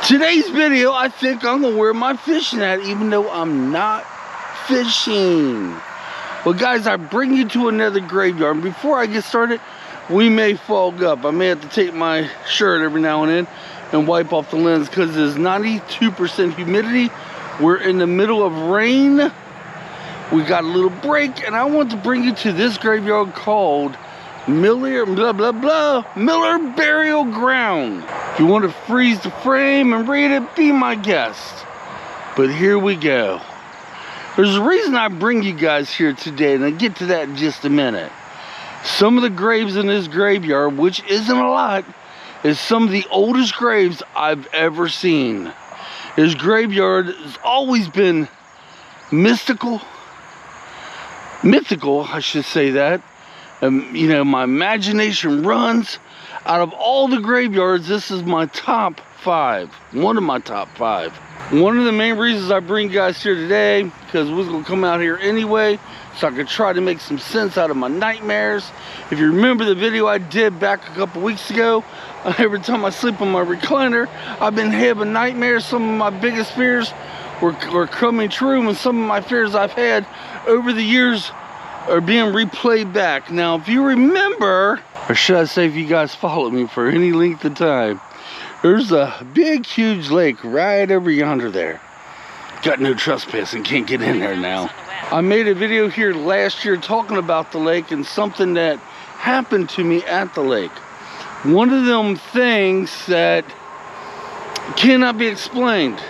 Today's video, I think I'm gonna wear my fishing hat even though I'm not fishing. Well guys, I bring you to another graveyard. Before I get started, we may fog up. I may have to take my shirt every now and then and wipe off the lens because there's 92% humidity. We're in the middle of rain. We got a little break, and I want to bring you to this graveyard called Miller Burial Ground. If you want to freeze the frame and read it, be my guest. But here we go. There's a reason I bring you guys here today, and I'll get to that in just a minute. Some of the graves in this graveyard, which isn't a lot, is some of the oldest graves I've ever seen. This graveyard has always been mythical, I should say that. You know, my imagination runs. Out of all the graveyards, this is my top 5. One of my top 5. One of the main reasons I bring you guys here today, because we're going to come out here anyway, so I could try to make some sense out of my nightmares. If you remember the video I did back a couple weeks ago, every time I sleep on my recliner, I've been having nightmares. Some of my biggest fears were coming true, and some of my fears I've had over the years are being replayed back. Now, if you remember, or should I say if you guys follow me for any length of time, there's a big, huge lake right over yonder there. Got no trespassing, can't get in there now. I made a video here last year talking about the lake and something that happened to me at the lake. One of them things that cannot be explained.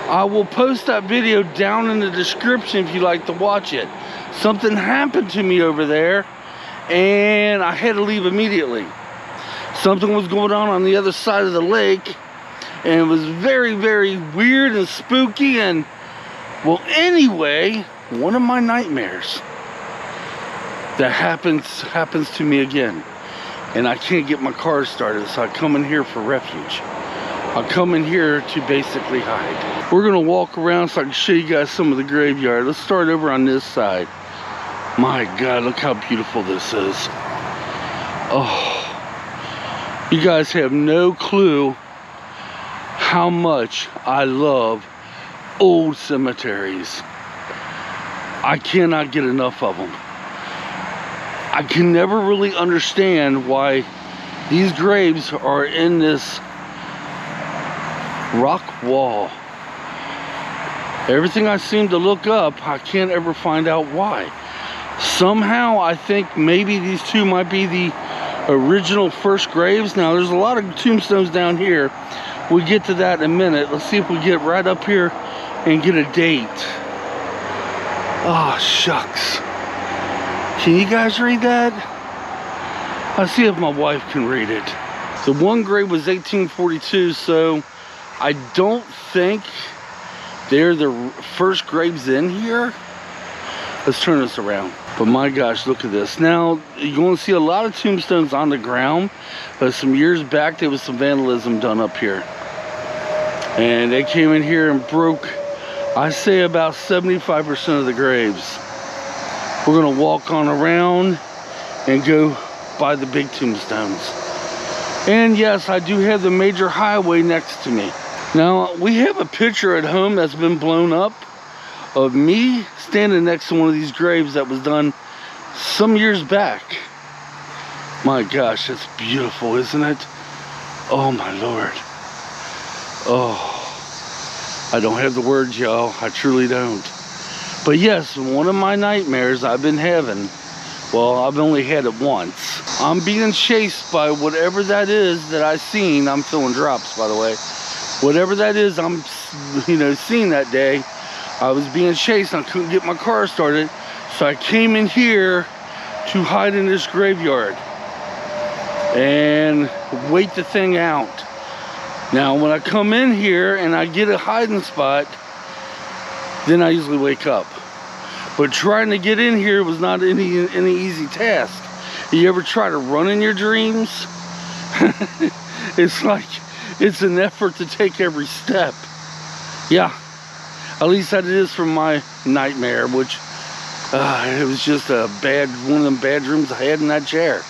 I will post that video down in the description if you like to watch it. Something happened to me over there and I had to leave immediately. Something was going on the other side of the lake, and it was very, very weird and spooky. And well, anyway, one of my nightmares that happens to me again, and I can't get my car started, so I come in here for refuge. I come in here to basically hide. We're gonna walk around so I can show you guys some of the graveyard. Let's start over on this side. My God, look how beautiful this is. Oh, you guys have no clue how much I love old cemeteries. I cannot get enough of them. I can never really understand why these graves are in this rock wall. Everything I seem to look up, I can't ever find out why. Somehow I think maybe these two might be the original first graves. Now there's a lot of tombstones down here. We'll get to that in a minute. Let's see if we get right up here and get a date. Oh shucks. Can you guys read that? I'll see if my wife can read it. The one grave was 1842, so I don't think they're the first graves in here. Let's turn this around. But my gosh, look at this. Now, you're going to see a lot of tombstones on the ground, but some years back, there was some vandalism done up here. And they came in here and broke, I say, about 75% of the graves. We're going to walk on around and go by the big tombstones. And yes, I do have the major highway next to me. Now, we have a picture at home that's been blown up of me standing next to one of these graves that was done some years back. My gosh, that's beautiful, isn't it? Oh my Lord. Oh, I don't have the words, y'all. I truly don't. But yes, one of my nightmares I've been having, well, I've only had it once. I'm being chased by whatever that is that I seen. I'm throwing drops, by the way. Whatever that is I'm, seeing that day. I was being chased and I couldn't get my car started, so I came in here to hide in this graveyard and wait the thing out. Now, when I come in here and I get a hiding spot, then I usually wake up. But trying to get in here was not any easy task. You ever try to run in your dreams? It's like, it's an effort to take every step. Yeah. At least that it is from my nightmare, which it was just one of them bad dreams I had in that chair.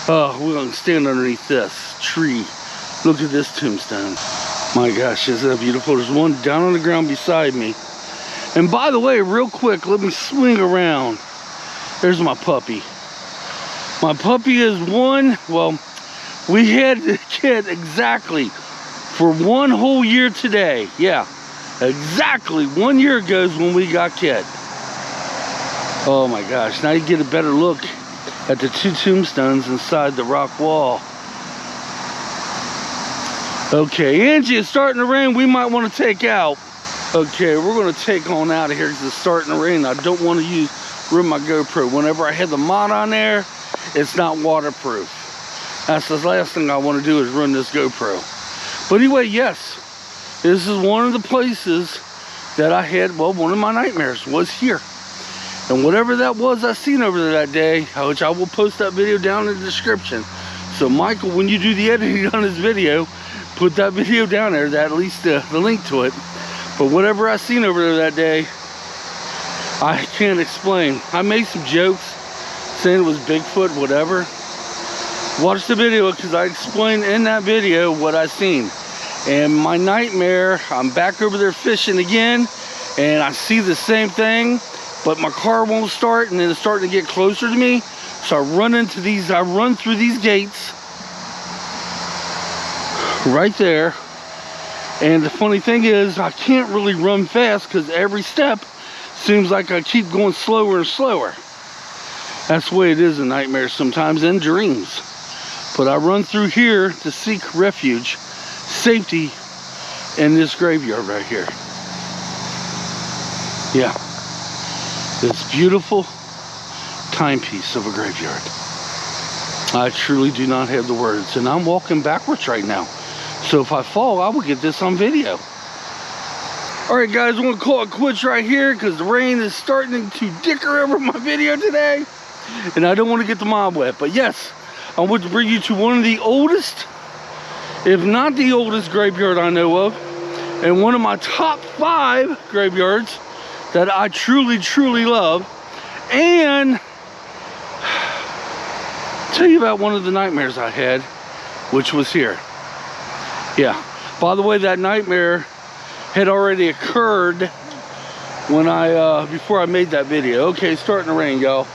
We're gonna stand underneath this tree. Look at this tombstone. My gosh, isn't that beautiful? There's one down on the ground beside me. And by the way, real quick, let me swing around. There's my puppy. My puppy is one, well, we had the Kitt exactly for 1 whole year today. Yeah, exactly 1 year ago is when we got Kitt. Oh my gosh, now you get a better look at the 2 tombstones inside the rock wall. Okay, Angie, it's starting to rain. We might want to take out. Okay, we're going to take on out of here because it's starting to rain. I don't want to ruin my GoPro. Whenever I had the mod on there, it's not waterproof. That's the last thing I want to do is ruin this GoPro. But anyway, yes, this is one of the places that I had, well, one of my nightmares was here. And whatever that was I seen over there that day, which I will post that video down in the description. So Michael, when you do the editing on this video, put that video down there, that at least the link to it. But whatever I seen over there that day, I can't explain. I made some jokes saying it was Bigfoot, whatever. Watch the video because I explained in that video what I seen. And my nightmare, I'm back over there fishing again, and I see the same thing, but my car won't start, and then it's starting to get closer to me. So I run through these gates right there. And the funny thing is, I can't really run fast because every step seems like I keep going slower and slower. That's the way it is in nightmares sometimes, and dreams. But I run through here to seek refuge, safety in this graveyard right here. Yeah. This beautiful timepiece of a graveyard. I truly do not have the words, and I'm walking backwards right now. So if I fall, I will get this on video. Alright guys, I'm going to call it quits right here because the rain is starting to dicker over my video today. And I don't want to get the mob wet. But yes, I want to bring you to one of the oldest, if not the oldest graveyard I know of. And one of my top 5 graveyards that I truly, truly love. And tell you about one of the nightmares I had, which was here. Yeah, by the way, that nightmare had already occurred when before I made that video. Okay, it's starting to rain, y'all.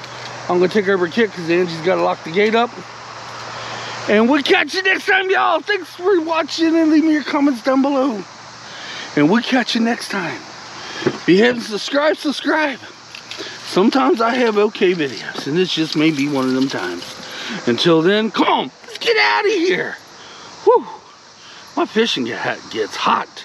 I'm gonna take over Kitt because Angie's gotta lock the gate up. And we'll catch you next time, y'all. Thanks for watching, and leave me your comments down below. And we'll catch you next time. If you haven't subscribe. Sometimes I have okay videos, and this just may be one of them times. Until then, come on, let's get out of here. Whew. My fishing hat gets hot.